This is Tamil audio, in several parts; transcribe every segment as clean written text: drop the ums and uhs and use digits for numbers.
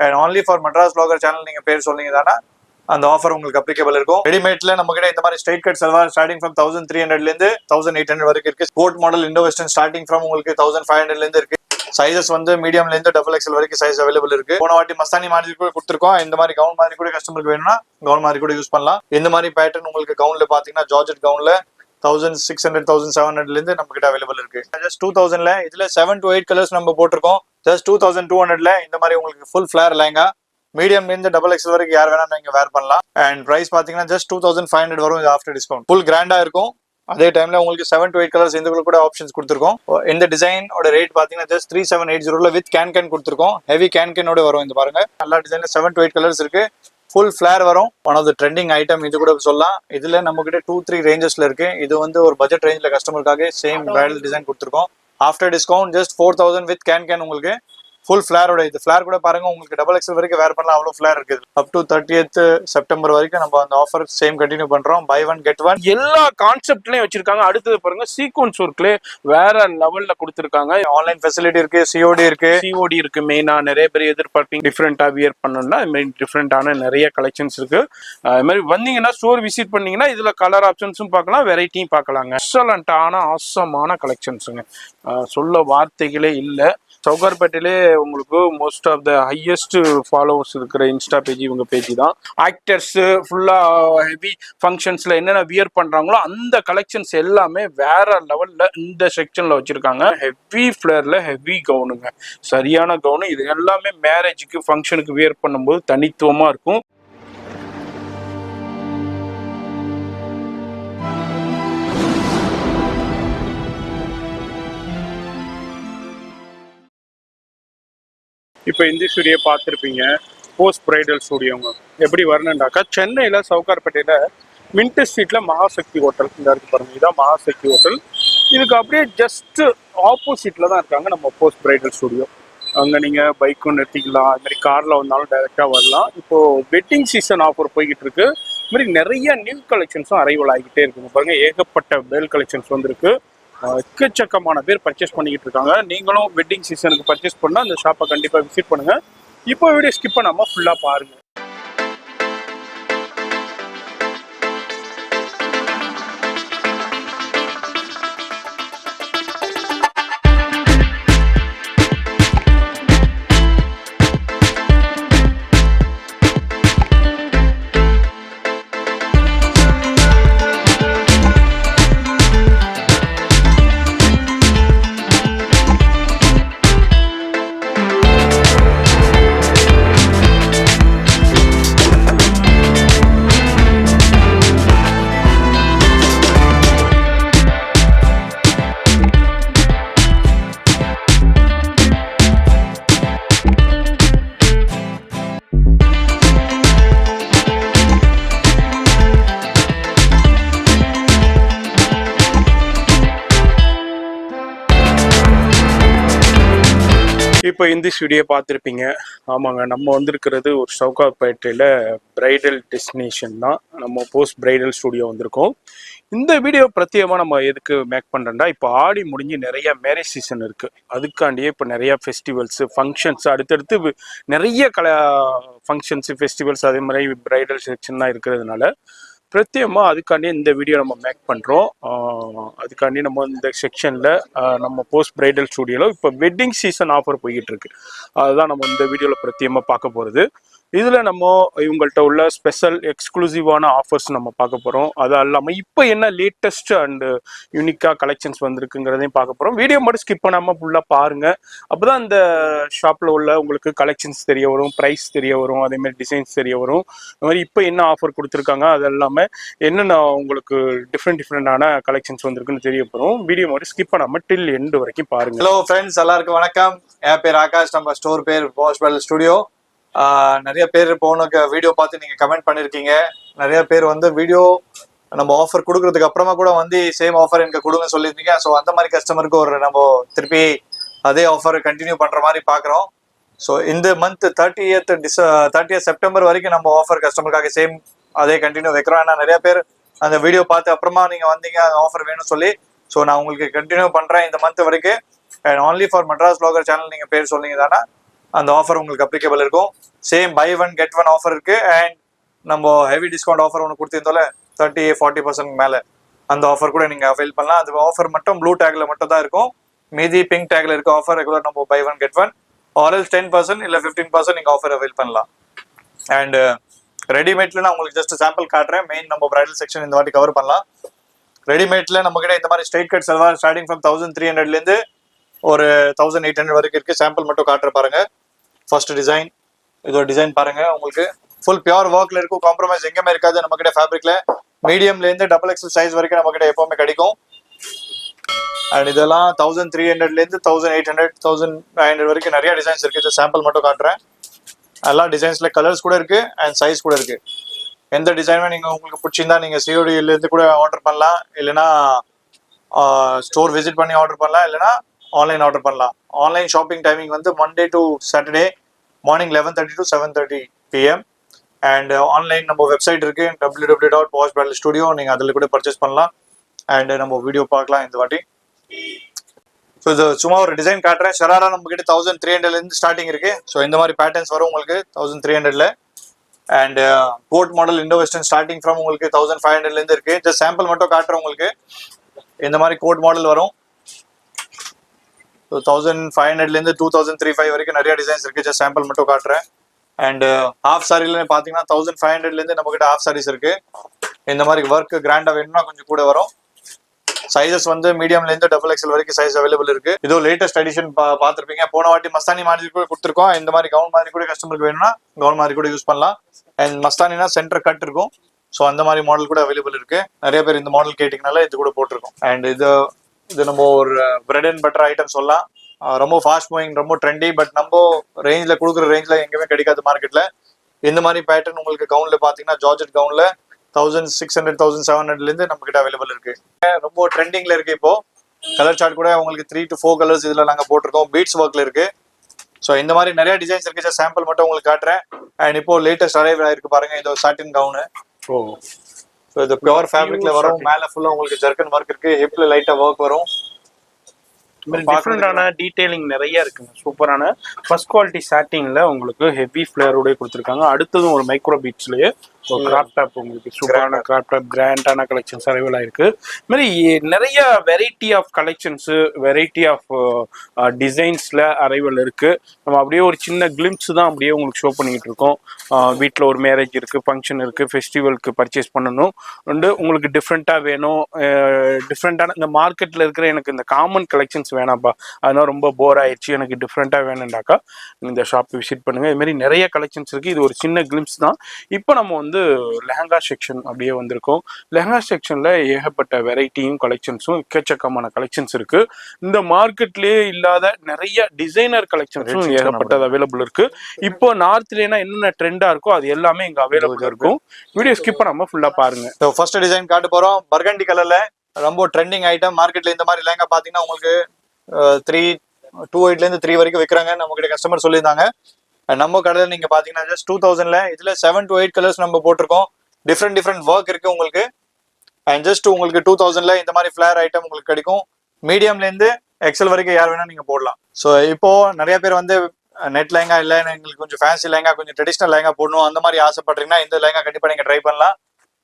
And only for Madras vlogger channel நீங்க பேர் சொன்னீங்க தானே அந்த ஆஃபர் உங்களுக்கு அப்ளிகபிள் இருக்கும். ரெடிமேட்ல நம்ம கிட்ட இந்த மாதிரி straight cut salwar starting from 1300 ல இருந்து 1800 வரைக்கும் இருக்கு. Sport model Indo western starting from உங்களுக்கு 1500 ல இருந்து இருக்கு. சைஸஸ் வந்து மீடியம்ல இருந்து XXL வரைக்கும் சைஸ் அவைலபிள் இருக்கு. போன வாட்டி மஸ்தானி மாதிரி கூட கொடுத்துருக்கோம். இந்த மாதிரி கவுன் மாதிரி கூட கஸ்டமருக்கு வேணும்னா கவுன் மாதிரி கூட யூஸ் பண்ணலாம். இந்த மாதிரி பேட்டர்ன் உங்களுக்கு கவுன்ல பாத்தீங்கன்னா ஜார்ஜெட் கவுன்ல 1600 1700 ல இருந்து நம்ம கிட்ட அவைலபிள் இருக்கு. ஜஸ்ட் 2000 ல இதுல 7 to 8 கலர்ஸ் நம்ம போட்டிருக்கோம். ஜஸ்ட் 2200 ல இந்த மாதிரி உங்களுக்கு ஃபுல் ஃபிளேர் லெஹங்கா மீடியம் இருந்து XXL வரைக்கும் யார் வேணா நீங்க வேர் பண்ணலாம். அண்ட் பிரைஸ் பாத்தீங்கன்னா ஜஸ்ட் 2500 வரும். இது ஆஃப்டர் டிஸ்கவுண்ட் ஃபுல் கிராண்டா இருக்கும். அதே டைம்ல உங்களுக்கு 7 to 8 கலர்ஸ் இந்த கூட ஆப்ஷன்ஸ் கொடுத்துருக்கோம். இந்த டிசைனோட ரேட் பாத்தீங்கன்னா ஜஸ்ட் 3780 வித் கேன் கொடுத்துருக்கோம். ஹெவி கேனோட வரும். இந்த பாருங்க எல்லா டிசைன்ல 7 to 8 கலர்ஸ் இருக்கு. ஃபுல் ஃபிளேர் வரும். One of the trending item இது கூட சொல்லலாம். இதுல நம்ம கிட்ட 2-3 ரேஞ்சஸ்ல இருக்கு. இது வந்து ஒரு பட்ஜெட் ரேஞ்ச்ல கஸ்டமருக்காக சேம் பிரைடல் டிசைன் கொடுத்துருக்கோம். After discount just 4000 with can உங்களுக்கு ஃபுல் ஃபிளேரோட. இது ஃபிளேர் கூட பாருங்க உங்களுக்கு XXL வரைக்கும் வேர் பண்ணலாம். அவ்வளவு ஃபிளேர் இருக்குது. அப் டு 30th செப்டம்பர் வரைக்கும் நம்ம அந்த ஆஃபர் சேம் கண்டினியூ பண்றோம். பை ஒன் கெட் ஒன் எல்லா கான்செப்ட்லயும் வச்சிருக்காங்க. அடுத்தது பாருங்க சீக்வன்ஸ் ஒர்க்ல வேற லெவல்ல கொடுத்துருக்காங்க. ஆன்லைன் ஃபெசிலிட்டி இருக்கு, சிஓடி இருக்கு. மெயினா நிறைய பேர் எதிர்பார்ப்பீங்க டிஃப்ரெண்டா வியர் பண்ணணும்னா இது மாதிரி டிஃப்ரெண்டான நிறைய கலெக்ஷன்ஸ் இருக்கு. அது மாதிரி வந்தீங்கன்னா ஸ்டோர் விசிட் பண்ணீங்கன்னா இதுல கலர் ஆப்ஷன்ஸும் பார்க்கலாம், வெரைட்டியும் பார்க்கலாங்க. எக்ஸலண்டான ஆசமான கலெக்ஷன்ஸுங்க, சொல்ல வார்த்தைகளே இல்லை. சவுகார்பேட்டையிலே உங்களுக்கு most of the highest followers இருக்கிற இன்ஸ்டா பேஜ் இவங்க பேஜ் தான். ஆக்டர்ஸ் ஃபுல்லா ஹெவி ஃபங்க்ஷன்ஸ்ல என்னென்ன வியர் பண்றாங்களோ அந்த கலெக்ஷன்ஸ் எல்லாமே வேற லெவல்ல இந்த செக்ஷன்ல வச்சிருக்காங்க. ஹெவி ஃபிளேர்ல ஹெவி கவுனுங்க, சரியான கவுனு. இது எல்லாமே மேரேஜுக்கு ஃபங்க்ஷனுக்கு வியர் பண்ணும்போது தனித்துவமா இருக்கும். இப்போ இந்த ஸ்டுடியோ பார்த்துருப்பீங்க, போஸ்ட் பிரைடல் ஸ்டுடியோங்க. எப்படி வரணுண்டாக்கா சென்னையில் சவுகார்பேட்டையில் மின்ட் ஸ்ட்ரீட்டில் மகாசக்தி ஹோட்டல் இந்த இருக்கு பாருங்க. இதுதான் மகாசக்தி ஹோட்டல். இதுக்கு அப்படியே ஜஸ்ட் ஆப்போசிட்டில் தான் இருக்காங்க நம்ம போஸ்ட் பிரைடல் ஸ்டுடியோ. அங்கே நீங்கள் பைக்கும் நிறுத்திக்கலாம், அது மாதிரி காரில் வந்தாலும் டைரெக்டாக வரலாம். இப்போது வெட்டிங் சீசன் ஆஃபர் போய்கிட்டு இருக்கு. இது மாதிரி நிறைய நியூ கலெக்ஷன்ஸும் அரைவல் ஆகிக்கிட்டே இருக்குங்க. பாருங்கள் ஏகப்பட்ட பேல் கலெக்ஷன்ஸ் வந்துருக்கு. எக்கச்சக்கமான பேர் பர்ச்சேஸ் பண்ணிக்கிட்டு இருக்காங்க. நீங்களும் வெட்டிங் சீசனுக்கு பர்ச்சேஸ் பண்ணால் அந்த ஷாப்பை கண்டிப்பாக விசிட் பண்ணுங்க. இப்போ வீடியோ ஸ்கிப் பண்ணாமல் ஃபுல்லாக பாருங்க. இப்போ இந்த ஸ்டுடியோ பார்த்துருப்பீங்க. ஆமாங்க, நம்ம வந்திருக்கிறது ஒரு சவுகார்பேட்டையில் பிரைடல் டெஸ்டினேஷன் தான். நம்ம போஸ்ட் பிரைடல் ஸ்டுடியோ வந்திருக்கோம். இந்த வீடியோ பிரத்யேகமாக நம்ம எதுக்கு மேக் பண்ணுறோம்னா, இப்போ ஆடி முடிஞ்சு நிறைய மேரேஜ் சீசன் இருக்குது. அதுக்காண்டியே இப்போ நிறையா ஃபெஸ்டிவல்ஸு ஃபங்க்ஷன்ஸ் அடுத்தடுத்து நிறைய ஃபங்க்ஷன்ஸு ஃபெஸ்டிவல்ஸ் அதே மாதிரி பிரைடல் செக்ஷன்லாம் இருக்கிறதுனால பிரத்யேகமாக அதுக்காண்டி இந்த வீடியோ நம்ம மேக் பண்ணுறோம். அதுக்காண்டி நம்ம இந்த செக்ஷனில் நம்ம போஸ்ட் பிரைடல் ஸ்டுடியோவில் இப்போ வெட்டிங் சீசன் ஆஃபர் போய்கிட்டு இருக்கு. அதுதான் நம்ம இந்த வீடியோவில் பிரத்யேகமாக பார்க்க போகிறது. இதில் நம்ம இவங்கள்ட்ட உள்ள ஸ்பெஷல் எக்ஸ்க்ளூசிவான ஆஃபர்ஸ் நம்ம பார்க்க போகிறோம். அது இல்லாமல் இப்போ என்ன லேட்டஸ்ட் அண்டு யூனிக்காக கலெக்ஷன்ஸ் வந்திருக்குங்கிறதையும் பார்க்க போகிறோம். வீடியோ மட்டும் ஸ்கிப் பண்ணாமல் ஃபுல்லாக பாருங்கள். அப்போ தான் இந்த ஷாப்பில் உள்ள உங்களுக்கு கலெக்ஷன்ஸ் தெரிய வரும், ப்ரைஸ் தெரிய வரும், அதேமாதிரி டிசைன்ஸ் தெரிய வரும். அது மாதிரி இப்போ என்ன ஆஃபர் கொடுத்துருக்காங்க, அது இல்லாமல் என்னென்ன உங்களுக்கு டிஃப்ரெண்டான கலெக்ஷன்ஸ் வந்திருக்குன்னு தெரிய போகிறோம். வீடியோ மட்டும் ஸ்கிப் பண்ணாமல் டில் எண்டு வரைக்கும் பாருங்கள். ஹலோ ஃப்ரெண்ட்ஸ், எல்லாருக்கும் வணக்கம். என் பேர் ஆகாஷ். நம்ம ஸ்டோர் பேர் போஸ்ட் பிரைடல் ஸ்டுடியோ. நிறைய பேர் போன வீடியோ பார்த்து நீங்கள் கமெண்ட் பண்ணியிருக்கீங்க. நிறைய பேர் வந்து வீடியோ நம்ம ஆஃபர் கொடுக்கறதுக்கு அப்புறமா கூட வந்து சேம் ஆஃபர் எனக்கு கொடுங்க சொல்லியிருந்தீங்க. ஸோ அந்த மாதிரி கஸ்டமருக்கு ஒரு நம்ம திருப்பி அதே ஆஃபர் கண்டினியூ பண்ணுற மாதிரி பார்க்குறோம். ஸோ இந்த மந்த் 30th செப்டம்பர் வரைக்கும் நம்ம ஆஃபர் கஸ்டமருக்காக சேம் அதே கண்டினியூ வைக்கிறோம். ஏன்னா நிறைய பேர் அந்த வீடியோ பார்த்து அப்புறமா நீங்கள் வந்தீங்க அந்த ஆஃபர் வேணும்னு சொல்லி. ஸோ நான் உங்களுக்கு கண்டினியூ பண்ணுறேன் இந்த மந்த் வரைக்கும். And only for Madras vlogger channel நீங்கள் பேர் சொன்னீங்க தானே அந்த ஆஃபர் உங்களுக்கு அப்ளிகேபிள் இருக்கும். Same buy one get one offer இருக்கு. அண்ட் நம்ம ஹெவி டிஸ்கவுண்ட் ஆஃபர் ஒன்று கொடுத்திருந்தோம்ல 30-40% மேலே, அந்த ஆஃபர் கூட நீங்கள் அவைல் பண்ணலாம். அது ஆஃபர் மட்டும் ப்ளூ டேக்ல மட்டும் தான் இருக்கும். மீதி பிங்க் டேக்ல இருக்க ஆஃபர் ரெகுலர் நம்ம பை ஒன் கெட் ஒன் ஆர்எல் 10% இல்லை 15% நீங்கள் ஆஃபர் அவைல் பண்ணலாம். அண்ட் ரெடிமேட்ல நான் உங்களுக்கு ஜஸ்ட் சாம்பிள் காட்டுறேன். மெயின் நம்ம பிரைடல் செக்ஷன் இந்த வாட்டி கவர் பண்ணலாம். ரெடிமேட்ல நம்ம கிட்ட இந்த மாதிரி straight cut salwar starting from 1300 ஒரு 1800 வரைக்கும் இருக்கு. சாம்பிள் மட்டும் காட்டுற பாருங்க. ஃபர்ஸ்ட் டிசைன், இது ஒரு டிசைன் பாருங்க. உங்களுக்கு ஃபுல் பியூர் ஒர்க்ல இருக்கும், காம்ப்ரமைஸ் எங்கேயுமே இருக்காது. நம்ம கிட்ட ஃபேப்ரிக்ல மீடியம்ல இருந்து XXL சைஸ் வரைக்கும் நம்ம கிட்ட எப்பவுமே கிடைக்கும். அண்ட் இதெல்லாம் 1300 1800 1500 வரைக்கும் நிறைய டிசைன்ஸ் இருக்கு. இது சாம்பிள் மட்டும் காட்டுறேன். எல்லா டிசைன்ஸ்ல கலர்ஸ் கூட இருக்கு அண்ட் சைஸ் கூட இருக்கு. எந்த டிசைனுமே நீங்க உங்களுக்கு பிடிச்சிருந்தா நீங்க சிஓடில இருந்து கூட ஆர்டர் பண்ணலாம், இல்லைன்னா ஸ்டோர் விசிட் பண்ணி ஆர்டர் பண்ணலாம், இல்லைன்னா ஆன்லைன் ஆர்டர் பண்ணலாம். ஆன்லைன் ஷாப்பிங் டைமிங் வந்து Monday to Saturday morning 11:30 to 7:30 PM. And online நம்ம வெப்சைட் இருக்கு www.poshbridalstudio. நீங்க அதில் கூட பர்ச்சேஸ் பண்ணலாம். அண்ட் நம்ம வீடியோ பார்க்கலாம் இந்த வாட்டி. ஸோ இது சும்மா ஒரு டிசைன் காட்டுறேன். ஷராரா நம்ம கிட்ட 1300 ஸ்டார்டிங் இருக்கு. ஸோ இந்த மாதிரி பேட்டர்ன்ஸ் வரும் உங்களுக்கு 1300. And code model Indo western starting from உங்களுக்கு 1500 இருக்கு. ஜஸ்ட் சாம்பிள் மட்டும் காட்டுறேன் உங்களுக்கு. இந்த மாதிரி கோட் மாடல் வரும். ஸோ 1500 2335 வரைக்கும் நிறைய டிசைன்ஸ் இருக்கு. ஜஸ்ட் சாம்பிள் மட்டும் காட்டுறேன். அண்ட் ஹாஃப் சாரில பாத்தீங்கன்னா 1500 நம்ம கிட்ட ஹாஃப் சாரீஸ் இருக்கு. இந்த மாதிரி ஒர்க் கிராண்டா வேணும்னா கொஞ்சம் கூட வரும். சைஸஸ் வந்து மீடியம்ல இருந்து XXL வரைக்கும் சைஸ் அவைலபிள் இருக்கு. இதோ லேட்டஸ்ட் எடிஷன் பார்த்துருப்பீங்க. போன வாட்டி மஸ்தானி மாதிரி கூட கொடுத்துருக்கோம். இந்த மாதிரி கவுன் மாதிரி கூட கஸ்டமருக்கு வேணும்னா கவுன் மாதிரி கூட யூஸ் பண்ணலாம். அண்ட் மஸ்தானினா சென்டர் கட் இருக்கும். ஸோ அந்த மாதிரி மாடல் கூட அவைலபிள் இருக்கு. நிறைய பேர் இந்த மாடல் கேட்டிங்கனால இது கூட போட்டிருக்கோம். அண்ட் இது நம்ம ஒரு பிரெட் அண்ட் பட்டர் ஐட்டம் சொல்லலாம். ரொம்ப ஃபாஸ்ட் மூவிங், ரொம்ப ட்ரெண்டி. பட் நம்ம ரேஞ்சில் கொடுக்குற ரேஞ்சில் எங்கேயுமே கிடைக்காது மார்க்கெட்ல. இந்த மாதிரி பேட்டர்ன் உங்களுக்கு கவுன்ல பாத்தீங்கன்னா ஜார்ஜெட் கவுன்ல 1600 1700 நம்ம கிட்ட அவைலபிள் இருக்கு. ரொம்ப ட்ரெண்டிங்ல இருக்கு. இப்போ கலர் சார்ட் கூட உங்களுக்கு 3 to 4 கலர்ஸ் இதுல நாங்க போட்டிருக்கோம். பீட்ஸ் ஒர்க்ல இருக்கு. ஸோ இந்த மாதிரி நிறைய டிசைன்ஸ் இருக்கு. சாம்பிள் மட்டும் உங்களுக்கு காட்டுறேன். அண்ட் இப்போ லேட்டஸ்ட் அரைவ் ஆயிருக்கு பாருங்க. இது சாட்டின் கவுனு. ஸோ இது பியூர் ஃபேப்ரிக்ல வரும். மேல ஃபுல்லா உங்களுக்கு ஜர்க்கன் ஒர்க் இருக்கு. ஹிப்ல லைட்டா ஒர்க் வரும். டிஃப்ரெண்டான டீடைலிங் நிறைய இருக்குங்க. சூப்பரான ஃபர்ஸ்ட் குவாலிட்டி சாட்டின்ல உங்களுக்கு ஹெவி ஃபிளேரோட கொடுத்துருக்காங்க. அடுத்ததும் ஒரு மைக்ரோ பீட்ஸ்லயே ஒரு கிராப் டாப், உங்களுக்கு சூப்பரான கிராப் டாப் கிராண்டான கலெக்ஷன்ஸ் அவைலபிள் ஆயிருக்கு. இது மாதிரி நிறைய variety of collections, variety of டிசைன்ஸ்ல அரைவல் இருக்கு. நம்ம அப்படியே ஒரு சின்ன கிளிம்ஸ் தான் அப்படியே உங்களுக்கு ஷோ பண்ணிக்கிட்டு இருக்கோம். வீட்டில் ஒரு மேரேஜ் இருக்கு, ஃபங்க்ஷன் இருக்கு, ஃபெஸ்டிவலுக்கு பர்ச்சேஸ் பண்ணணும், உங்களுக்கு டிஃப்ரெண்ட்டாக வேணும். டிஃப்ரெண்டான இந்த மார்க்கெட்டில் இருக்கிற எனக்கு இந்த காமன் கலெக்ஷன்ஸ் வேணாம்ப்பா, அதனால ரொம்ப போர் ஆயிடுச்சு, எனக்கு டிஃப்ரெண்ட்டாக வேணும்டாக்கா இந்த ஷாப் விசிட் பண்ணுங்க. இது மாதிரி நிறைய கலெக்ஷன்ஸ் இருக்கு. இது ஒரு சின்ன கிளிம்ஸ் தான். இப்போ நம்ம வந்து லெஹங்கா செக்ஷன் அப்படியே வந்திருக்கோம். லெஹங்கா செக்ஷன்ல ஏகப்பட்ட வெரைட்டியும் கலெக்ஷன்ஸும் எக்கச்சக்கமான கலெக்ஷன்ஸ் இருக்கு. இந்த மார்க்கெட்லயே இல்லாத நிறைய டிசைனர் கலெக்ஷன்ஸும் ஏகப்பட்டது அவைலபிள் இருக்கு. இப்போ நார்த்லேனா என்னென்ன ட்ரெண்டா இருக்கோ அது எல்லாமே இங்க அவைலபிள் இருக்கும். வீடியோ ஸ்கிப் பண்ணாம ஃபுல்லா பாருங்க. ஃபர்ஸ்ட் டிசைன் காட்ட போறோம். பர்கண்டி கலர்ல ரொம்ப ட்ரெண்டிங் ஐட்டம். மார்க்கெட்ல இந்த மாதிரி லெஹங்கா பாத்தீங்கன்னா உங்களுக்கு 2.8 3 வரைக்கும் விற்கிறாங்க. நம்ம கிட்ட கஸ்டமர் சொல்லியிருந்தாங்க. நம்ம கடையில் நீங்க பாத்தீங்கன்னா ஜஸ்ட் 2000ல இதுல 7 to 8 கலர்ஸ் நம்ம போட்டிருக்கோம். டிஃப்ரெண்ட் ஒர்க் இருக்கு உங்களுக்கு. அண்ட் ஜஸ்ட் உங்களுக்கு 2000ல இந்த மாதிரி ஃபிளேர் ஐட்டம் உங்களுக்கு கிடைக்கும். மீடியம்ல இருந்து XL வரைக்கும் யார் வேணா நீங்க போடலாம். ஸோ இப்போ நிறைய பேர் வந்து நெட் லெஹங்கா இல்லை, எங்களுக்கு கொஞ்சம் ஃபேன்சி லெஹங்கா, கொஞ்சம் ட்ரெடிஷனல் லெஹங்கா போடணும் அந்த மாதிரி ஆசைப்படுறீங்கன்னா இந்த லெஹங்கா கண்டிப்பா நீங்க ட்ரை பண்ணலாம்.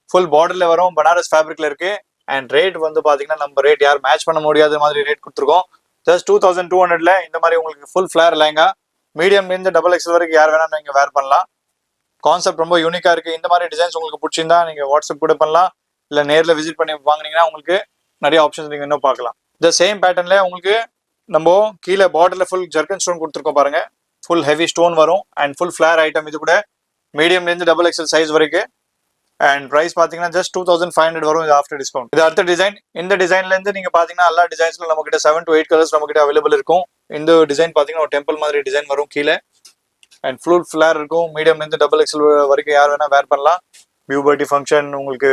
ஃபுல் பார்டர்ல வரும், பனாரஸ் ஃபேப்ரிக்ல இருக்கு. அண்ட் ரேட் வந்து பாத்தீங்கன்னா நம்ம ரேட் யார் மேட்ச் பண்ண முடியாத மாதிரி ரேட் கொடுத்துருக்கோம். ஜஸ்ட் 2200ல இந்த மாதிரி உங்களுக்கு ஃபுல் ஃபிளேர் லெஹங்கா. மீடியம்ல இருந்து XXL வரைக்கும் யார் வேணா நீங்க வேர் பண்ணலாம். கான்செப்ட் ரொம்ப யூனிக்கா இருக்கு. இந்த மாதிரி டிசைன்ஸ் உங்களுக்கு பிடிச்சிருந்தா நீங்க வாட்ஸ்அப் கூட பண்ணலாம், இல்ல நேர்ல விசிட் பண்ணி வாங்கினீங்கன்னா உங்களுக்கு நிறைய ஆப்ஷன்ஸ் நீங்க இன்னும் பார்க்கலாம். இந்த சேம் பேட்டர்ன்ல உங்களுக்கு நம்ம கீழே பார்டர்ல ஃபுல் ஜர்க்கன் ஸ்டோன் கொடுத்துருக்கோம் பாருங்க. ஃபுல் ஹெவி ஸ்டோன் வரும் அண்ட் ஃபுல் ஃபிளேர் ஐட்டம். இது கூட மீடியம்ல இருந்து XXL சைஸ் வரைக்கும். அண்ட் பிரைஸ் பாத்தீங்கன்னா ஜஸ்ட் 2500 வரும். இது ஆஃப்டர் டிஸ்கவுண்ட். இது அடுத்த டிசைன். இந்த டிசைன்ல இருந்து நீங்க பாத்தீங்கன்னா எல்லா டிசைன்ஸ்ல நம்ம கிட்ட 7 to 8 கலர்ஸ் நம்ம கிட்ட அவைலபிள் இருக்கும். இந்த டிசைன் பாத்தீங்கன்னா ஒரு டெம்பிள் மாதிரி டிசைன் வரும் கீழே. அண்ட் ஃபுல் ஃபிளேர் இருக்கும். மீடியம்ல இருந்து XXL வரைக்கும் யார் வேணா வேர் பண்ணலாம். பியூபர்ட்டி ஃபங்க்ஷன், உங்களுக்கு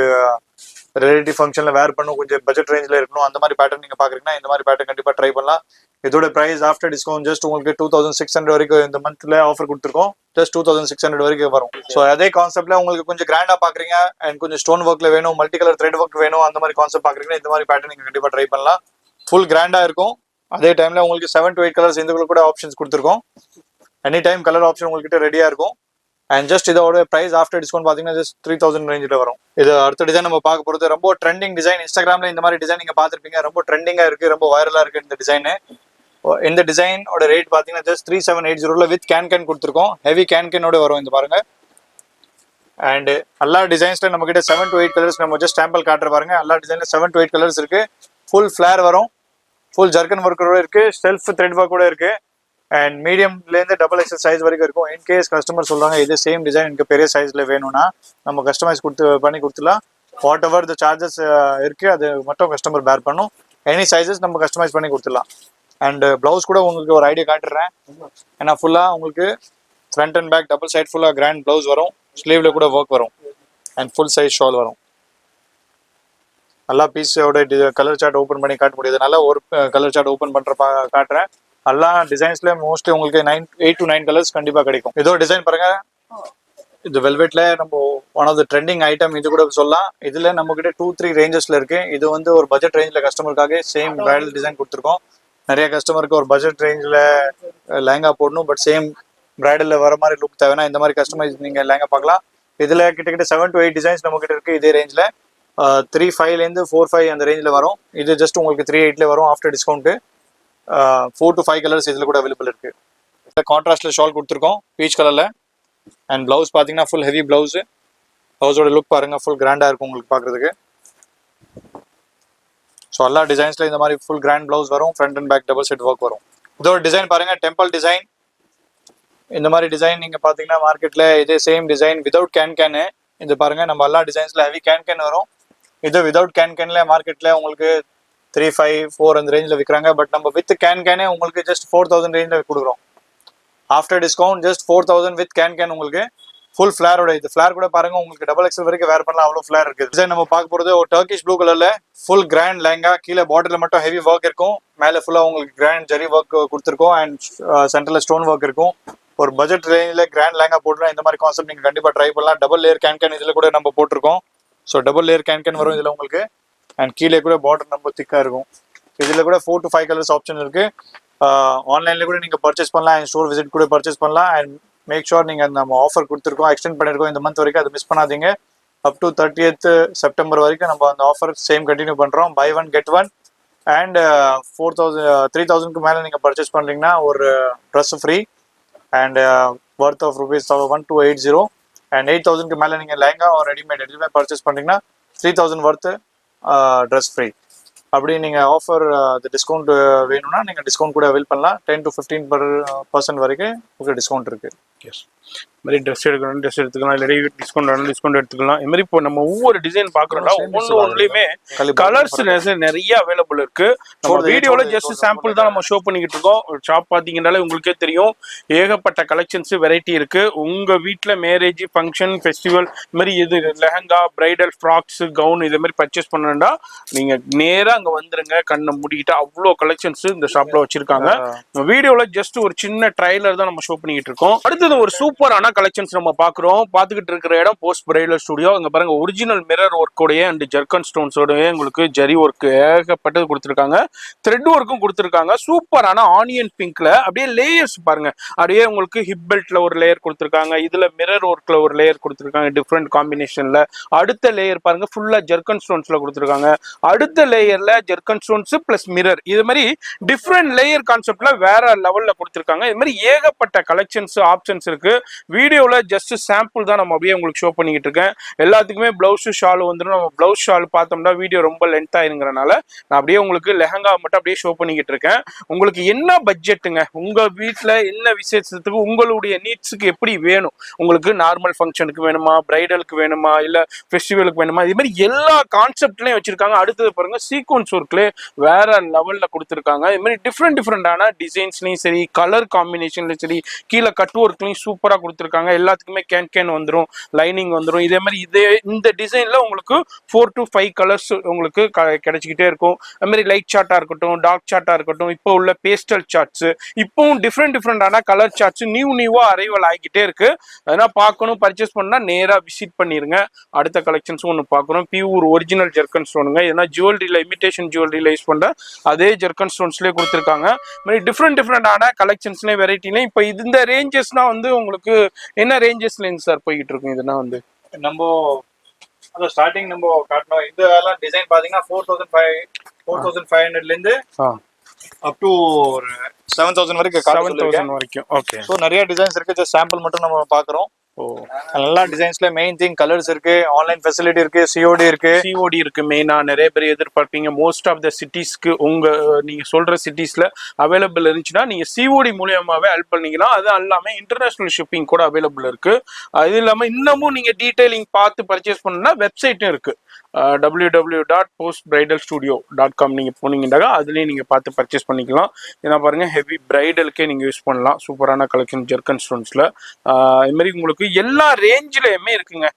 ரிலேட்டிவ் ஃபங்க்ஷன்ல வேர் பண்ணும், கொஞ்சம் பட்ஜெட் ரேஞ்சில் இருக்கணும், அந்த மாதிரி பேட்டர்ன் நீங்க பாக்குறீங்கன்னா இந்த மாதிரி பேட்டர்ன் கண்டிப்பா ட்ரை பண்ணலாம். இதோட பிரைஸ் ஆஃப்டர் டிஸ்கவுண்ட் ஜஸ்ட் உங்களுக்கு 2600 வரைக்கும் இந்த மந்த்ல ஆஃபர் கொடுத்துருக்கோம். ஜஸ்ட் 2600 வரைக்கும் வரும். ஸோ அதே கான்செப்ட்ல உங்களுக்கு கொஞ்சம் கிராண்டா பாக்குறீங்க அண்ட் கொஞ்சம் ஸ்டோன் ஒர்க்ல வேணும், மல்டி கலர் த்ரெட் ஒர்க் வேணும், அந்த மாதிரி கான்செப்ட் பாக்குறீங்கன்னா இந்த மாதிரி பேட்டர்ன் நீங்க கண்டிப்பா ட்ரை பண்ணலாம். ஃபுல் கிராண்டா இருக்கும். அதே டைம்ல உங்களுக்கு 7 to 8 கலர்ஸ் இந்த கூட ஆப்ஷன்ஸ் கொடுத்துருக்கோம். எனி டைம் கலர் ஆப்ஷன் உங்ககிட்ட ரெடியா இருக்கும். அண்ட் ஜஸ்ட் இதோட பிரைஸ் ஆஃப்டர் டிஸ்கவுண்ட் பாத்தீங்கன்னா ஜஸ்ட் 3000 ரேஞ்சில் வரும். இது அடுத்த டிசைன் நம்ம பார்க்க போறது ரொம்ப ட்ரெண்டிங் டிசைன். இன்ஸ்டாகிராம்ல இந்த மாதிரி டிசைன் நீங்க பார்த்திருப்பீங்க. ரொம்ப ட்ரெண்டிங்கா இருக்கு, ரொம்ப வைரலா இருக்கு இந்த டிசைன். இந்த டிசைனோட ரேட் பாத்தீங்கன்னா ஜஸ்ட் 3780 வித் கேன் கொடுத்துருக்கோம். ஹெவி கேனோட வரும் இந்த பாருங்க. அண்ட் எல்லா டிசைன்ஸ்ல நம்ம கிட்ட 7 to 8 கலர்ஸ் நம்ம ஜஸ்ட் சாம்பிள் காட்டுற பாருங்க. எல்லா டிசைன்ல 7 to 8 கலர்ஸ் இருக்கு. ஃபுல் ஃபிளேர் வரும், ஃபுல் ஜர்கன் ஒர்க்கோட இருக்கு, செல்ஃப் த்ரெட் ஒர்க் கூட இருக்கு. அண்ட் மீடியம்ல இருந்து டபுள் எக்ஸல் சைஸ் வரைக்கும் இருக்கும். இன்கேஸ் கஸ்டமர் சொல்றாங்க இது சேம் டிசைன் எனக்கு பெரிய சைஸ்ல வேணும்னா நம்ம கஸ்டமைஸ் பண்ணி கொடுத்துலாம். வாட் எவர் த சார்ஜஸ் இருக்கு அது மட்டும் கஸ்டமர் பேர் பண்ணும். எனி சைஸஸ் நம்ம கஸ்டமைஸ் பண்ணி கொடுத்துடலாம். அண்ட் பிளவுஸ் கூட உங்களுக்கு ஒரு ஐடியா காட்டுறேன். ஏன்னா ஃபுல்லா உங்களுக்கு front and back double side ஃபுல்லா கிராண்ட் பிளவுஸ் வரும். ஸ்லீவ்ல கூட ஒர்க் வரும். அண்ட் ஃபுல் சைஸ் ஷால் வரும். எல்லா பீஸோட கலர் சார்ட் ஓப்பன் பண்ணி காட்ட முடியாதுனால ஒரு கலர் சார்ட் ஓப்பன் பண்ற காட்டுறேன். எல்லா டிசைன்ஸ்ல மோஸ்ட்லி உங்களுக்கு 8 to 9 கலர்ஸ் கண்டிப்பா கிடைக்கும். இதோ டிசைன் பாருங்க. இது வெல்வெட்ல நம்ம one of the trending item இது கூட சொல்லலாம். இதுல நம்ம கிட்ட 2-3 ரேஞ்சஸ்ல இருக்கு. இது வந்து ஒரு பட்ஜெட் ரேஞ்ச்ல கஸ்டமருக்காக சேம் பிரைடல் டிசைன் கொடுத்துருக்கோம். நிறைய கஸ்டமருக்கு ஒரு பட்ஜெட் ரேஞ்ச்ல லெஹங்கா போடணும், பட் சேம் பிரைடல்ல வர மாதிரி லுக் தேவைன்னா இந்த மாதிரி கஸ்டமைஸ் நீங்க லெஹங்கா பார்க்கலாம். இதுல கிட்டத்தட்ட 7 to 8 டிசைன்ஸ் நம்ம கிட்ட இருக்கு. இதே ரேஞ்ச்ல 3.5 லேருந்து 4.5 அந்த ரேஞ்ச்ல வரும். இது ஜஸ்ட் உங்களுக்கு 3.8ல வரும் ஆஃப்டர் டிஸ்கவுண்ட். 4 to 5 கலர்ஸ் இதுல கூட அவைலபிள் இருக்கு. கான்ட்ராஸ்ட்ல ஷால் கொடுத்துருக்கோம் பீச் கலர்ல. அண்ட் பிளவுஸ் பாத்தீங்கன்னா ஃபுல் ஹெவி பிளவுஸ். பிளவுஸோட லுக் பாருங்க, ஃபுல் கிராண்டா இருக்கும் உங்களுக்கு பாக்குறதுக்கு. ஸோ எல்லா டிசைன்ஸ்ல இந்த மாதிரி ஃபுல் கிராண்ட் பிளவுஸ் வரும். Front and back double set work வரும். இதோட டிசைன் பாருங்க, டெம்பிள் டிசைன். இந்த மாதிரி டிசைன் நீங்க பாத்தீங்கன்னா மார்க்கெட்ல இதே சேம் டிசைன் விதவுட் கேன் இது பாருங்க. நம்ம எல்லா டிசைன்ஸ்ல ஹெவி கேன் வரும். இது விதவுட் கேன்ல மார்க்கெட்ல உங்களுக்கு 3-5-4 அந்த ரேஞ்சில் விற்கிறாங்க. பட் நம்ம வித் கேனே உங்களுக்கு ஜஸ்ட் 4000 ரேஞ்சில் கொடுக்குறோம். After discount just 4000 with can உங்களுக்கு ஃபுல் ஃபிளேரோட. இது ஃபிளேர் கூட பாருங்க உங்களுக்கு டபுள் எக்ஸல் வரைக்கும் வேர் பண்ணலாம், அவ்வளோ ஃபிளேர் இருக்கு. டிசைன் நம்ம பார்க்க போறது ஒரு டர்க்கிஷ் ப்ளூ கலர்ல ஃபுல் கிராண்ட் லெஹங்கா. கீழே பார்டர்ல மட்டும் ஹெவி ஒர்க் இருக்கும், மேலே ஃபுல்லா உங்களுக்கு கிராண்ட் ஜரி ஒர்க் கொடுத்துருக்கோம். அண்ட் சென்டர்ல ஸ்டோன் ஒர்க் இருக்கும். ஒரு பட்ஜெட் ரேஞ்சில் கிராண்ட் லெஹங்கா போட்டுலாம் இந்த மாதிரி கான்செப்ட் நீங்க கண்டிப்பா ட்ரை பண்ணலாம். டபுள் லேயர் கேன் இதுல கூட நம்ம போட்டிருக்கோம். ஸோ டபுள் லேயர் கேன் வரும் இதுல உங்களுக்கு. அண்ட் கீழே கூட பார்டர் நம்ம திக்கா இருக்கும். இதுல கூட 4 to 5 கலர்ஸ் ஆப்ஷன் இருக்கு. ஆன்லைன்ல கூட நீங்க பர்ச்சேஸ் பண்ணலாம், அண்ட் ஸ்டோர் விசிட் கூட பர்ச்சேஸ் பண்ணலாம். அண்ட் மேக் ஷூர் நீங்க நம்ம ஆஃபர் கொடுத்துருக்கோம், எக்ஸ்டெண்ட் பண்ணிருக்கோம் இந்த மந்த் வரைக்கும், அதை மிஸ் பண்ணாதீங்க. அப் டு 30th செப்டம்பர் வரைக்கும் நம்ம அந்த ஆஃபர் சேம் கண்டினியூ பண்றோம். Buy 1 get 1. அண்ட் 3000க்கு மேல நீங்க பர்ச்சேஸ் பண்றீங்கன்னா ஒரு dress free. And worth of rupees 1280. And 8000க்கு மேல நீங்க லெஹங்கா ஒரு ரெடிமேட் எதுவுமே பர்ச்சேஸ் பண்றீங்கன்னா 3000 worth ட்ரெஸ் ஃப்ரீ. அப்படி நீங்க ஆஃபர் டிஸ்கவுண்ட் வேணும்னா நீங்க டிஸ்கவுண்ட் கூட அவைல் பண்ணலாம். 10 to 15% வரைக்கும் உங்களுக்கு டிஸ்கவுண்ட் இருக்கு. எஸ், மாதிரி ட்ரெஸ் எடுக்கணும் ட்ரெஸ் எடுத்துக்கலாம், இல்லாட்டி டிஸ்கவுண்ட் எடுத்துக்கலாம். இது மாதிரி இப்போ நம்ம ஒவ்வொரு டிசைன் பாக்குறோம்னா ஒன்னுலயுமே கலர்ஸ் நிறைய அவைலபிள் இருக்கு. நம்ம வீடியோல ஜஸ்ட் சாம்பிள் தான் நம்ம ஷோ பண்ணிக்கிட்டு இருக்கோம். ஷாப் பாத்தீங்கன்னாலே உங்களுக்கே தெரியும், ஏகப்பட்ட கலெக்ஷன்ஸ் வெரைட்டி இருக்கு. உங்க வீட்டுல மேரேஜ் ஃபங்க்ஷன் ஃபெஸ்டிவல் இது மாதிரி இது லெஹங்கா பிரைடல் ஃப்ராக்ஸ் கவுன் இது மாதிரி பர்ச்சேஸ் பண்ணணும்னா நீங்க நேரா அங்க வந்துருங்க. கண்ணை மூடிக்கிட்டு அவ்வளோ கலெக்ஷன்ஸ் இந்த ஷாப்ல வச்சிருக்காங்க. வீடியோல ஜஸ்ட் ஒரு சின்ன ட்ரைலர் தான் நம்ம ஷோ பண்ணிக்கிட்டு இருக்கோம். அடுத்தது ஒரு சூப்பரான கலெக்ஷன்ஸ் நம்ம பாக்குறோம். பாத்துக்கிட்டு இருக்கிற இடம் போஸ்ட் பிரைடல் ஸ்டுடியோ. இங்க பாருங்க ஒரிஜினல் மிரர் ஒர்க்கோடைய அண்ட் ஜர்கன் ஸ்டோன்ஸோடய உங்களுக்கு ஜரி ஒர்க் ஏகப்பட்டது கொடுத்துருக்காங்க. த்ரெட் ஒர்க்கும் கொடுத்துருக்காங்க. சூப்பரான ஆனியன் பிங்க்ல அப்படியே லேயர்ஸ் பாருங்க. அப்படியே உங்களுக்கு ஹிப் பெல்ட்ல ஒரு லேயர் கொடுத்துருக்காங்க. இதுல மிரர் ஒர்க்ல ஒரு லேயர் கொடுத்துருக்காங்க டிஃப்ரெண்ட் காம்பினேஷன்ல. அடுத்த லேயர் பாருங்க ஃபுல்லா ஜர்கன் ஸ்டோன்ஸ்ல கொடுத்துருக்காங்க. அடுத்த லேயர்ல ஜர்கன் ஸ்டோன்ஸ் பிளஸ் மிரர் இது மாதிரி டிஃப்ரெண்ட் லேயர் கான்செப்ட்ல வேற லெவல்ல கொடுத்துருக்காங்க. இது மாதிரி ஏகப்பட்ட கலெக்ஷன்ஸ் ஆப்ஷன்ஸ் இருக்கு. வீடியோல ஜஸ்ட் சாம்பிள் தான் நம்ம அப்படியே உங்களுக்கு ஷோ பண்ணிக்கிட்டு இருக்கேன். எல்லாத்துக்குமே பிளவுஸ் ஷால் வந்துடும். நம்ம பிளவுஸ் ஷால் பார்த்தோம்னா வீடியோ ரொம்ப லென்த் ஆயிருங்கிறனால நான் அப்படியே உங்களுக்கு லெஹங்கா மட்டும் அப்படியே ஷோ பண்ணிக்கிட்டு இருக்கேன். உங்களுக்கு என்ன பட்ஜெட்டுங்க, உங்க வீட்டுல என்ன விசேஷத்துக்கு உங்களுடைய நீட்ஸுக்கு எப்படி வேணும், உங்களுக்கு நார்மல் ஃபங்க்ஷனுக்கு வேணுமா, பிரைடலுக்கு வேணுமா, இல்ல ஃபெஸ்டிவலுக்கு வேணுமா, இது மாதிரி எல்லா கான்செப்ட்லயும் வச்சிருக்காங்க. அடுத்தது பாருங்க சீக்வன்ஸ் ஒர்க்ல வேற லெவல்ல கொடுத்துருக்காங்க. இது மாதிரி டிஃப்ரெண்டான டிசைன்ஸ்லயும் சரி, கலர் காம்பினேஷன்லயும் சரி, கீழே கட் ஒர்க்லயும் ஒர்க்லையும் சூப்பரா கொடுத்துருக்காங்க. எல்லாத்துக்குமே கேன் வந்துடும், லைனிங் வந்துடும். இதே மாதிரி இந்த டிசைன்ல உங்களுக்கு 4 to 5 கலர்ஸ் உங்களுக்கு கிடைச்சிக்கிட்டே இருக்கும். அது மாதிரி லைட் சார்ட்டா இருக்கட்டும், டார்க் சார்ட்டா இருக்கட்டும், இப்போ உள்ள பேஸ்டல் சார்ட்ஸ், இப்பவும் டிஃப்ரெண்டான கலர் சார்ட்ஸ் நியூவா அரைவல் ஆகிக்கிட்டே இருக்கு. அதனால பார்க்கணும், பர்ச்சேஸ் பண்ணா நேரா விசிட் பண்ணிருங்க. அடுத்த கலெக்ஷன்ஸும் ஒன்று பார்க்குறோம். பியூர் ஒரிஜினல் ஜெர்கன் ஸ்டோனுங்க. ஏன்னா ஜுவல்லரியில் இமிடேஷன் ஜுவல்லரியில் யூஸ் பண்ற அதே ஜெர்கன் ஸ்டோன்ஸ்லேயே கொடுத்துருக்காங்க. மாதிரி டிஃப்ரெண்டான கலெக்ஷன்ஸ்லேயே வெரைட்டிலையும் இப்போ இந்த ரேஞ்சஸ்னா வந்து உங்களுக்கு என்ன ரேஞ்சஸ்லேருந்து சார் போய்கிட்டு இருக்கும்? இதுனா வந்து நம்ம அந்த ஸ்டார்டிங் நம்ம காட்டணும். இந்த எல்லாம் டிசைன் பாத்தீங்கன்னா 4500 இருந்து அப் டு 7000 வரைக்கும் 7000 வரைக்கும். ஓகே. ஸோ நிறைய டிசைன்ஸ் இருக்கு. ஜஸ்ட் சாம்பிள் மட்டும் நம்ம பாக்குறோம். எல்லா டிசைன்ஸ்ல மெயின் திங் கலர்ஸ் இருக்கு, ஆன்லைன் ஃபெசிலிட்டி இருக்கு, சிஓடி இருக்கு. மெயினா நிறைய பேர் எதிர்பார்ப்பீங்க. மோஸ்ட் ஆஃப் த சிட்டிஸ்க்கு நீங்க சொல்ற சிட்டிஸ்ல அவைலபிள் இருந்துச்சுன்னா நீங்க சிஓடி மூலியமாவே ஹெல்ப் பண்ணீங்கன்னா, அது எல்லாமே இன்டர்நேஷனல் ஷிப்பிங் கூட அவைலபிள் இருக்கு. அது இல்லாம இன்னமும் நீங்க டீடைலிங் பார்த்து பர்ச்சேஸ் பண்ணணும்னா வெப்சைட்டும் இருக்கு. www.postbridalstudio.com நீங்க போனீங்கன்னா அதுலயும் நீங்க பார்த்து பர்ச்சேஸ் பண்ணிக்கலாம். ஏன்னா பாருங்க, ஹெவி பிரைடலுக்கே நீங்க யூஸ் பண்ணலாம். சூப்பரான கலெக்ஷன் ஜெர்கன் ஸ்டோன்ஸ்ல. இது மாதிரி உங்களுக்கு எல்லா ரேஞ்சிலயுமே இருக்குங்க.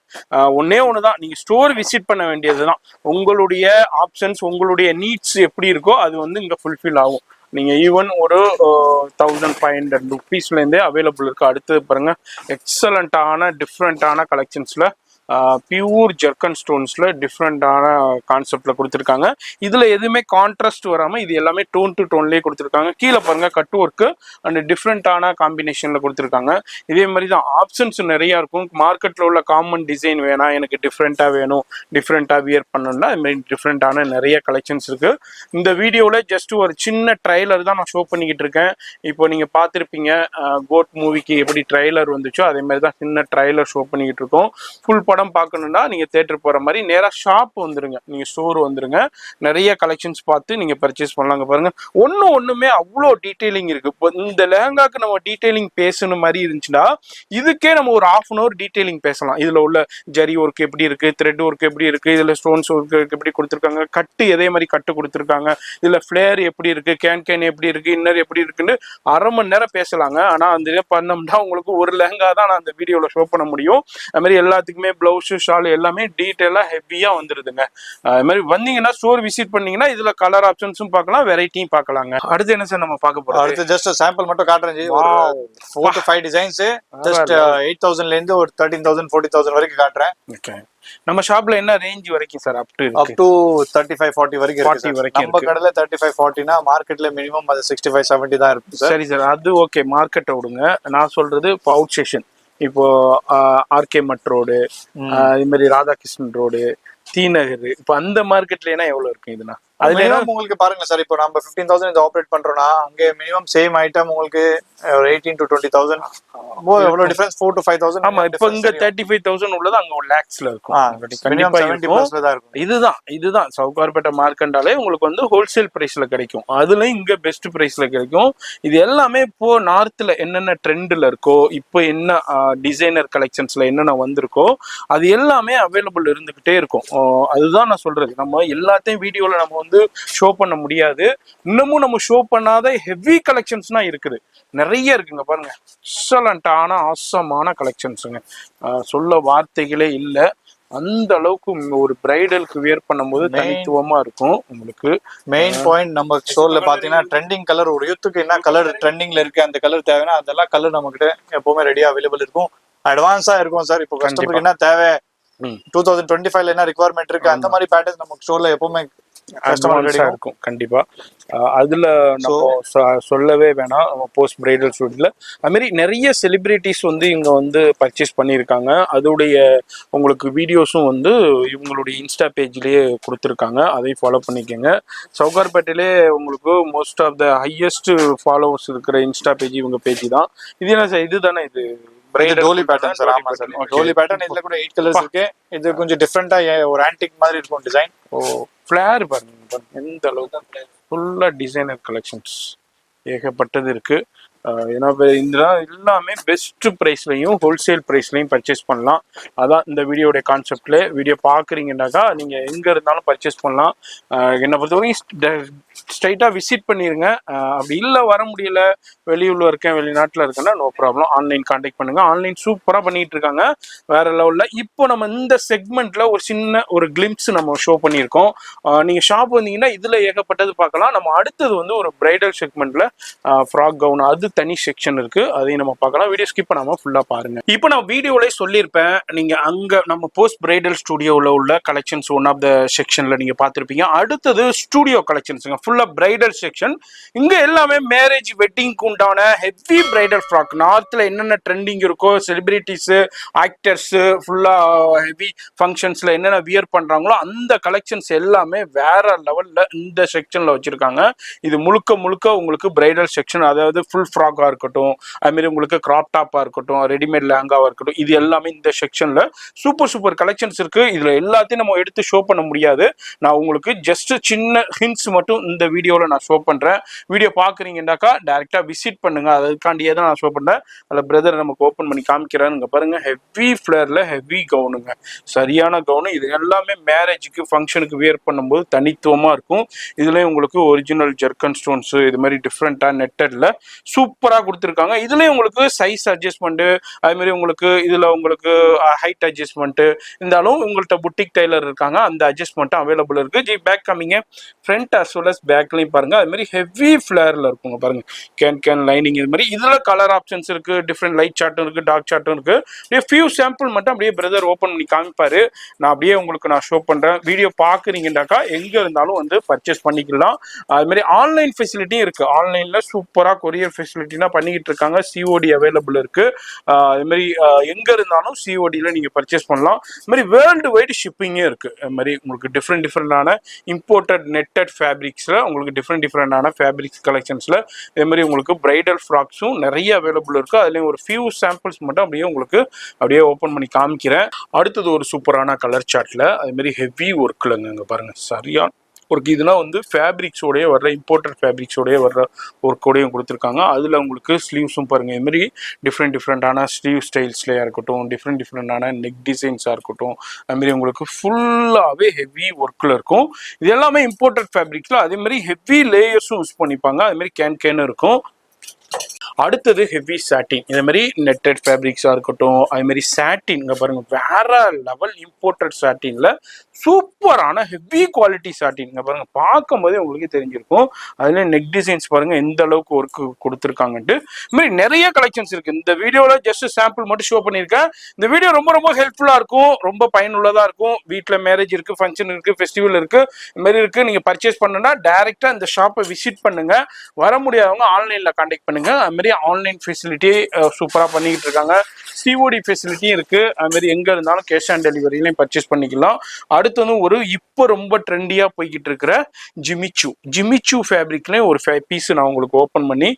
ஒண்ணுதான், நீங்க ஸ்டோர் விசிட் பண்ண வேண்டியதுதான். உங்களுடைய ஆப்ஷன்ஸ், உங்களுடைய நீட்ஸ் எப்படி இருக்கோ அது வந்து இங்க ஃபுல்ஃபில் ஆகும். நீங்க ஈவன் ஒரு 1500 ருபீஸ்ல இருந்தே அவைலபிள் இருக்கு. அடுத்தது பாருங்க, எக்ஸலண்டான டிஃப்ரெண்டான கலெக்ஷன்ஸ்ல பியூர் ஜெர்கன் ஸ்டோன்ஸ்ல டிஃப்ரெண்டான கான்செப்ட்ல கொடுத்துருக்காங்க. இதுல எதுவுமே கான்ட்ராஸ்ட் வராம இது எல்லாமே டோன் டு டோன்லயே கொடுத்துருக்காங்க. கீழே பாருங்க, கட் ஒர்க்கு அண்ட் டிஃப்ரெண்டான காம்பினேஷன்ல கொடுத்துருக்காங்க. இதே மாதிரி தான் ஆப்ஷன்ஸ் நிறைய இருக்கும். மார்க்கெட்ல உள்ள காமன் டிசைன் வேணாம், எனக்கு டிஃப்ரெண்டா வேணும், டிஃப்ரெண்டா வியர் பண்ணணும்னா இது மாதிரி டிஃப்ரெண்டான நிறைய கலெக்ஷன்ஸ் இருக்கு. இந்த வீடியோல ஜஸ்ட் ஒரு சின்ன ட்ரைலர் தான் நான் ஷோ பண்ணிக்கிட்டு இருக்கேன். இப்போ நீங்க பார்த்துருப்பீங்க கோட் மூவிக்கு எப்படி ட்ரைலர் வந்துச்சோ அதே மாதிரி தான் சின்ன ட்ரைலர் ஷோ பண்ணிக்கிட்டு இருக்கோம். ஃபுல் படம் பார்க்கணும்னா நீங்க தியேட்டர் போற மாதிரி நேரா ஷாப் வந்துருங்க, நீங்க ஸ்டோர் வந்துருங்க. நிறைய கலெக்ஷன்ஸ் பார்த்து நீங்க பர்ச்சேஸ் பண்ணலாங்க. பாருங்க, ஒண்ணுமே அவ்வளோ டீடைலிங் இருக்கு. இப்போ இந்த லெஹங்காக்கு நம்ம டீடைலிங் பேசணும் மாதிரி இருந்துச்சுன்னா இதுக்கே நம்ம ஒரு 1/2 hour டீடைலிங் பேசலாம். இதுல உள்ள ஜரி ஒர்க் எப்படி இருக்கு, த்ரெட் ஒர்க் எப்படி இருக்கு, இதுல ஸ்டோன்ஸ் ஒர்க் எப்படி கொடுத்துருக்காங்க, கட்டு எதே மாதிரி கட்டு கொடுத்துருக்காங்க, இதுல ஃபிளேர் எப்படி இருக்கு, கேன் எப்படி இருக்கு, இன்னர் எப்படி இருக்குன்னு 1/2 மணி நேரம் பேசலாங்க. ஆனா அந்த பண்ணோம்னா உங்களுக்கு ஒரு லெஹங்கா தான் நான் அந்த வீடியோல ஷோ பண்ண முடியும். அது மாதிரி எல்லாத்துக்குமே பிளவுஸ், ஷால் எல்லாமே டீடைலா ஹெவியா வந்துருதுங்க. அது மாதிரி வந்தீங்கன்னா ஸ்டோர் விசிட் பண்ணீங்கன்னா இதுல கலர் ஆப்ஷன்ஸும் பார்க்கலாம், வெரைட்டியும் பார்க்கலாங்க. அடுத்து என்ன சார் நம்ம பார்க்க போறோம்? அடுத்து ஜஸ்ட் சாம்பிள் மட்டும் காட்டுறேன். 4 to 5 டிசைன்ஸ் ஜஸ்ட் 8000ல இருந்து ஒரு 13000 40000 வரைக்கும் காட்டுறேன். ஓகே. நம்ம ஷாப்ல என்ன ரேஞ்ச் வரைக்கும் சார்? அப் டு 35-40 வரைக்கும் இருக்கு. நம்ம கடையில 35-40னா மார்க்கெட்ல மினிமம் அது 65-70 தான் இருக்கு. சரி சார், அது ஓகே, மார்க்கெட்டை விடுங்க. நான் சொல்றது அவுட் ஸ்டேஷன். இப்போ ஆர்கே மட் ரோடு, இது மாதிரி ராதாகிருஷ்ணன் ரோடு, டி நகர், இப்போ அந்த மார்க்கெட்ல எவ்வளவு இருக்கு இதுனா? அதுல உங்களுக்கு பாருங்க சார், இப்போ நம்ம 15,000 இந்த ஆப்ரேட் பண்றோம்னா அங்கே மினிமம் சேம் ஐட்டம் உங்களுக்கு 18 to 20,000 எவ்வளவு டிஃபரன்ஸ்? 4 to 5,000. ஆமா, இப்போ இங்க 35,000 உள்ளது அங்க ஒரு lakhsல இருக்கும். மினிமம் 70+ தான் இருக்கும். இதுதான் சவுகார்பேட்டை மார்க்கெண்டாலே உங்களுக்கு வந்து ஹோல்சேல் பிரைஸ்ல கிடைக்கும். அதுல இங்க பெஸ்ட் பிரைஸ்ல கிடைக்கும். இது எல்லாமே இப்போ நார்த்ல என்னென்ன ட்ரெண்ட்ல இருக்கோ, இப்போ என்ன டிசைனர் கலெக்ஷன்ஸ்ல என்னென்ன வந்திருக்கோ அது எல்லாமே அவைலபிள் இருந்துகிட்டே இருக்கும். அதுதான் நான் சொல்றது. நம்ம எல்லாத்தையும் வீடியோல நம்ம வந்து ஷோ பண்ண முடியாது. இன்னமும் நம்ம ஷோ பண்ணாத ஹெவி கலெக்ஷன்ஸ்னா இருக்குது, நிறைய இருக்குங்க. பாருங்க, எக்ஸலண்டான ஆசமான கலெக்ஷன்ஸுங்க. சொல்ல வார்த்தைகளே இல்லை. அந்த அளவுக்கு ஒரு பிரைடலுக்கு வியர் பண்ணும்போது தனித்துவமா இருக்கும். உங்களுக்கு மெயின் பாயிண்ட் நம்ம ஸ்டோர்ல பாத்தீங்கன்னா ட்ரெண்டிங் கலர், ஒரு யூத்துக்கு என்ன கலர் ட்ரெண்டிங்ல இருக்கு அந்த கலர் தேவைன்னா அதெல்லாம் கலர் நம்ம கிட்ட எப்பவுமே ரெடியா அவைலபிள் இருக்கும். அட்வான்ஸா இருக்கும் சார். இப்போ கஸ்டமருக்கு என்ன தேவை, 2025ல என்ன ரிக்வயர்மெண்ட் இருக்கு, அந்த மாதிரி பேட்டர்ன் நம்ம ஸ்டோர்ல எப்பவுமே இருக்கும். கண்டிப்பா அதுல நம்ம சொல்லவே வேணாம். நம்ம போஸ்ட் பிரைடல் ஸ்டூடியோல அது மாதிரி நிறைய செலிபிரிட்டிஸ் வந்து இங்க வந்து பர்ச்சேஸ் பண்ணியிருக்காங்க. அதோடைய உங்களுக்கு வீடியோஸும் வந்து இவங்களுடைய இன்ஸ்டா பேஜ்லயே கொடுத்துருக்காங்க. அதையும் ஃபாலோ பண்ணிக்கோங்க. சவுகார்பேட்டையிலே உங்களுக்கு most of the highest followers இருக்கிற இன்ஸ்டா பேஜ் இவங்க பேஜ் தான். இது என்ன சார்? இதுதானே இது டோலி பேட்டர்ன் சார்? ஆமா சார், டோலி பேட்டர்ன். இதுல கூட 8 கலர்ஸ் இருக்கு. இது கொஞ்சம் டிஃபரெண்டா ஒரு ஆன்டிக் மாதிரி இருக்கும் டிசைன். ஃபிளேர் பாருங்க எந்த அளவுக்கு ஃபுல்லா டிசைனர் கலெக்ஷன்ஸ் ஏகப்பட்டது இருக்கு. ஏன்னா இந்த எல்லாமே பெஸ்ட் ப்ரைஸ்லையும் ஹோல்சேல் ப்ரைஸ்லையும் பர்ச்சேஸ் பண்ணலாம். அதான் இந்த வீடியோடைய கான்செப்ட்ல. வீடியோ பார்க்குறீங்கன்னாக்கா நீங்கள் எங்கே இருந்தாலும் பர்ச்சேஸ் பண்ணலாம். என்னை பொறுத்தவரைக்கும் ஸ்ட்ரைட்டாக விசிட் பண்ணிடுங்க. அப்படி இல்லை வர முடியல, வெளியூரில் இருக்கேன், வெளிநாட்டில் இருக்கேன்னா நோ ப்ராப்ளம், ஆன்லைன் கான்டாக்ட் பண்ணுங்கள். ஆன்லைன் சூப்பராக பண்ணிகிட்டு இருக்காங்க வேற லெவலில். இப்போ நம்ம இந்த செக்மெண்ட்டில் ஒரு சின்ன ஒரு கிளிம்ஸ் நம்ம ஷோ பண்ணியிருக்கோம். நீங்கள் ஷாப் வந்தீங்கன்னா இதில் ஏகப்பட்டது பார்க்கலாம். நம்ம அடுத்தது வந்து ஒரு பிரைடல் செக்மெண்ட்டில் ஃப்ராக் கவுன், அது தனி செக்ஷன் இருக்கு, அதையும் நம்ம பார்க்கலாம். வீடியோ ஸ்கிப் பண்ணாம ஃபுல்லா பாருங்க. இப்போ நான் வீடியோலயே சொல்லியிருப்பேன், நீங்க அங்க நம்ம போஸ்ட் பிரைடல் ஸ்டுடியோவில் உள்ள கலெக்ஷன்ஸ் ஒன் ஆஃப் த செக்ஷன்ல நீங்க பார்த்துருப்பீங்க. அடுத்தது ஸ்டுடியோ கலெக்ஷன்ஸுங்க, ஃபுல்லா பிரைடல் செக்ஷன். இங்க எல்லாமே மேரேஜ் வெட்டிங்க்கு உண்டான ஹெவி பிரைடல் ஃப்ராக். நார்த்ல என்னென்ன ட்ரெண்டிங் இருக்கோ, செலிபிரிட்டிஸ், ஆக்டர்ஸ், ஃபுல்லா ஹெவி ஃபங்க்ஷன்ஸ்ல என்னென்ன வியர் பண்றாங்களோ அந்த கலெக்ஷன்ஸ் எல்லாமே வேற லெவல்ல இந்த செக்ஷன்ல வச்சிருக்காங்க. இது முழுக்க முழுக்க உங்களுக்கு பிரைடல் செக்ஷன். அதாவது ஃபுல் ஃப்ராக்காக இருக்கட்டும், அதுமாரி உங்களுக்கு கிராப் டாப்பாக இருக்கட்டும், ரெடிமேட் லேங்காவாக இருக்கட்டும், இது எல்லாமே இந்த செக்ஷனில் சூப்பர் சூப்பர் கலெக்ஷன்ஸ் இருக்குது. இதில் எல்லாத்தையும் நம்ம எடுத்து ஷோ பண்ண முடியாது. நான் உங்களுக்கு ஜஸ்ட் சின்ன ஹிண்ட்ஸ் மட்டும் இந்த வீடியோவில் நான் ஷோ பண்ணுறேன். வீடியோ பார்க்குறீங்கன்னாக்கா டேரெக்டாக விசிட் பண்ணுங்கள். அதுக்காண்டியே தான் நான் ஷோ பண்ணுறேன். அதில் பிரதர் நமக்கு ஓப்பன் பண்ணி காமிக்கிறாருங்க பாருங்கள். ஹெவி ஃப்ளேரில் ஹெவி கவுனுங்க, சரியான கவுனு. இது எல்லாமே மேரேஜுக்கு ஃபங்க்ஷனுக்கு வியர் பண்ணும்போது தனித்துவமாக இருக்கும். இதுலேயும் உங்களுக்கு ஒரிஜினல் ஜெர்கன் ஸ்டோன்ஸு, இது மாதிரி டிஃப்ரெண்ட்டாக நெட்டட்ல சூப்பராக கொடுத்துருக்காங்க. இதுலேயும் உங்களுக்கு சைஸ் அட்ஜஸ்ட்மெண்ட்டு, அதுமாரி உங்களுக்கு இதில் உங்களுக்கு ஹைட் அட்ஜஸ்ட்மெண்ட்டு இருந்தாலும் உங்கள்கிட்ட புட்டிக் டைலர் இருக்காங்க, அந்த அட்ஜஸ்ட்மெண்ட்டும் அவைலபிள் இருக்குது. பேக் கம்மிங்க, ஃப்ரண்ட் அஸ் வெல் அஸ் பேக்லையும் பாருங்கள். அதுமாரி ஹெவி ஃப்ளேரில் இருக்குங்க பாருங்கள். கேன் லைனிங், இது மாதிரி இதில் கலர் ஆப்ஷன்ஸ் இருக்குது. டிஃப்ரெண்ட் லைட் சார்ட்டும் இருக்குது, டார்க் சார்ட்டும் இருக்குது. அப்படியே ஃபியூ சாம்பிள் மட்டும் அப்படியே பிரதர் ஓப்பன் பண்ணி காமிப்பார். நான் அப்படியே உங்களுக்கு நான் ஷோ பண்ணுறேன். வீடியோ பார்க்குறீங்கன்னாக்கா எங்கே இருந்தாலும் வந்து பர்ச்சேஸ் பண்ணிக்கலாம். அதுமாரி ஆன்லைன் ஃபெசிலிட்டியும் இருக்குது. ஆன்லைனில் சூப்பராக கொரியர் ஃபெசிலிட்டினா பண்ணிக்கிட்டு இருக்காங்க. சிஓடி அவைலபிள் இருக்கு. இது மாதிரி எங்க இருந்தாலும் சிஓடியில் நீங்கள் பர்ச்சேஸ் பண்ணலாம். இது மாதிரி வேர்ல்டு வைடு ஷிப்பிங்கே இருக்கு. இது மாதிரி உங்களுக்கு டிஃப்ரெண்டான இம்போர்ட்டட் நெட்டட் ஃபேப்ரிக்ஸில் உங்களுக்கு டிஃப்ரெண்டான ஃபேப்ரிக்ஸ் கலெக்ஷன்ஸில் இதே மாதிரி உங்களுக்கு பிரைடல் ஃப்ராக்ஸும் நிறைய அவைலபிள் இருக்கு. அதுலேயும் ஒரு ஃபியூ சாம்பிள்ஸ் மட்டும் அப்படியே உங்களுக்கு அப்படியே ஓப்பன் பண்ணி காமிக்கிறேன். அடுத்தது ஒரு சூப்பரான கலர் சார்ட்டில் அது மாதிரி ஹெவி ஒர்க்லங்க, இங்கே பாருங்க, சரியான ஒர்க். இதெல்லாம் வந்து ஃபேப்ரிக்ஸோடைய வர்ற இம்போர்ட்டட் ஃபேப்ரிக்ஸோடைய வர்ற ஒர்க்கோடையும் கொடுத்துருக்காங்க. அதில் உங்களுக்கு ஸ்லீவ்ஸும் பாருங்கள், இதுமாரி டிஃப்ரெண்டான ஸ்லீவ் ஸ்டைல்ஸ்லையாக இருக்கட்டும், டிஃப்ரெண்டான நெக் டிசைன்ஸாக இருக்கட்டும், அதுமாரி உங்களுக்கு ஃபுல்லாகவே ஹெவி ஒர்க்கில் இருக்கும். இது எல்லாமே இம்போர்ட்டட் ஃபேப்ரிக்ஸில் அதேமாதிரி ஹெவி லேயர்ஸும் யூஸ் பண்ணிப்பாங்க. அதுமாரி கேன் இருக்கும். அடுத்தது ஹெவி சாட்டின், இதே மாதிரி நெட்டட் ஃபேப்ரிக்ஸாக இருக்கட்டும், அதுமாரி சாட்டின் இங்கே பாருங்கள், வேற லெவல் இம்போர்ட்டட் சாட்டினில் சூப்பரான ஹெவி குவாலிட்டி சாட்டின். இங்கே பாருங்கள், பார்க்கும்போதே உங்களுக்கு தெரிஞ்சிருக்கும். அதில் நெக் டிசைன்ஸ் பாருங்கள் எந்த அளவுக்கு ஒர்க்கு கொடுத்துருக்காங்கன்ட்டு. இது மாதிரி நிறைய கலெக்ஷன்ஸ் இருக்குது. இந்த வீடியோவில் ஜஸ்ட் சாம்பிள் மட்டும் ஷோ பண்ணியிருக்கேன். இந்த வீடியோ ரொம்ப ஹெல்ப்ஃபுல்லாக இருக்கும், ரொம்ப பயனுள்ளதாக இருக்கும். வீட்டில் மேரேஜ் இருக்குது, ஃபங்க்ஷன் இருக்குது, ஃபெஸ்டிவல் இருக்குது, இது மாதிரி இருக்குது. நீங்கள் பர்ச்சேஸ் பண்ணணும்னா டேரெக்டாக இந்த ஷாப்பை விசிட் பண்ணுங்கள். வர முடியாதவங்க ஆன்லைனில் கான்டாக்ட் பண்ணுங்கள். அதுமாரி ஆன்லைன் ஃபெசிலிட்டி சூப்பராக பண்ணிக்கிட்டு இருக்காங்க. சிஓடி ஃபெசிலிட்டியும் இருக்குது. அதுமாரி எங்கே இருந்தாலும் கேஷ் ஆன் டெலிவரியிலையும் பர்ச்சேஸ் பண்ணிக்கலாம். அடுத்து வந்து ஒரு இப்போ ரொம்ப ட்ரெண்டியாக போய்கிட்டு இருக்கிற ஜிமிச்சு ஃபேப்ரிக்லேயும் ஒரு பீஸ் நான் உங்களுக்கு ஓப்பன் பண்ணி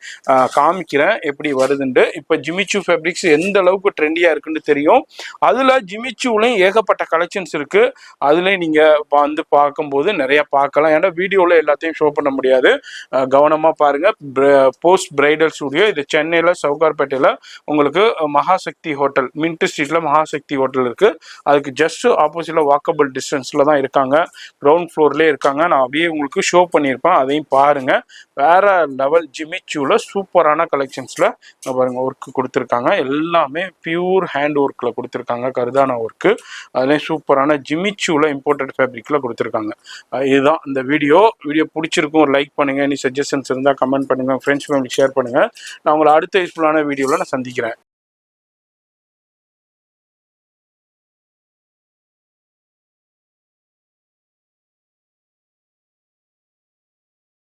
காமிக்கிறேன் எப்படி வருதுன்ட்டு. இப்போ ஜிமிச்சு ஃபேப்ரிக்ஸ் எந்த அளவுக்கு ட்ரெண்டியாக இருக்குன்னு தெரியும். அதில் ஜிமிச்சுலையும் ஏகப்பட்ட கலெக்ஷன்ஸ் இருக்குது. அதுலேயும் நீங்கள் வந்து பார்க்கும்போது நிறைய பார்க்கலாம். ஏன்னா வீடியோவில் எல்லாத்தையும் ஷோ பண்ண முடியாது. கவனமாக பாருங்கள். போஸ்ட் பிரைடல் ஸ்டுடியோ, இது சென்னையில் சவுகார்பேட்டையில் உங்களுக்கு மகாசக்தி ஹோட்டல், மின்ட் ஸ்ட்ரீட்ல மகாசக்தி ஹோட்டல் இருக்கு. அதுக்கு ஜஸ்ட் ஆப்போசிட்ல வாக்கபிள் டிஸ்டன்ஸ்ல தான் இருக்காங்க. கிரவுண்ட் ஃப்ளோர்லேயே இருக்காங்க. நான் அப்படியே உங்களுக்கு ஷோ பண்ணியிருப்பேன், அதையும் பாருங்க. வேற லெவல் ஜிமிச்சூல சூப்பரான கலெக்ஷன்ஸ்ல பாருங்க ஒர்க் கொடுத்துருக்காங்க. எல்லாமே பியூர் ஹேண்ட் ஒர்க்ல கொடுத்துருக்காங்க, கருதான ஒர்க்கு. அதுலேயும் சூப்பரான ஜிமிச்சூல இம்போர்ட்டட் ஃபேப்ரிக்ல கொடுத்துருக்காங்க. இதுதான் இந்த வீடியோ பிடிச்சிருக்கும். ஒரு லைக் பண்ணுங்க. இனி சஜஷன்ஸ் இருந்தால் கமெண்ட் பண்ணுங்க, ஃப்ரெண்ட்ஸ் ஃபேமிலி ஷேர் பண்ணுங்க. நான் உங்களை அடுத்த யூஸ்ஃபுல்லான வீடியோவில் நான் சந்திக்கிறேன்.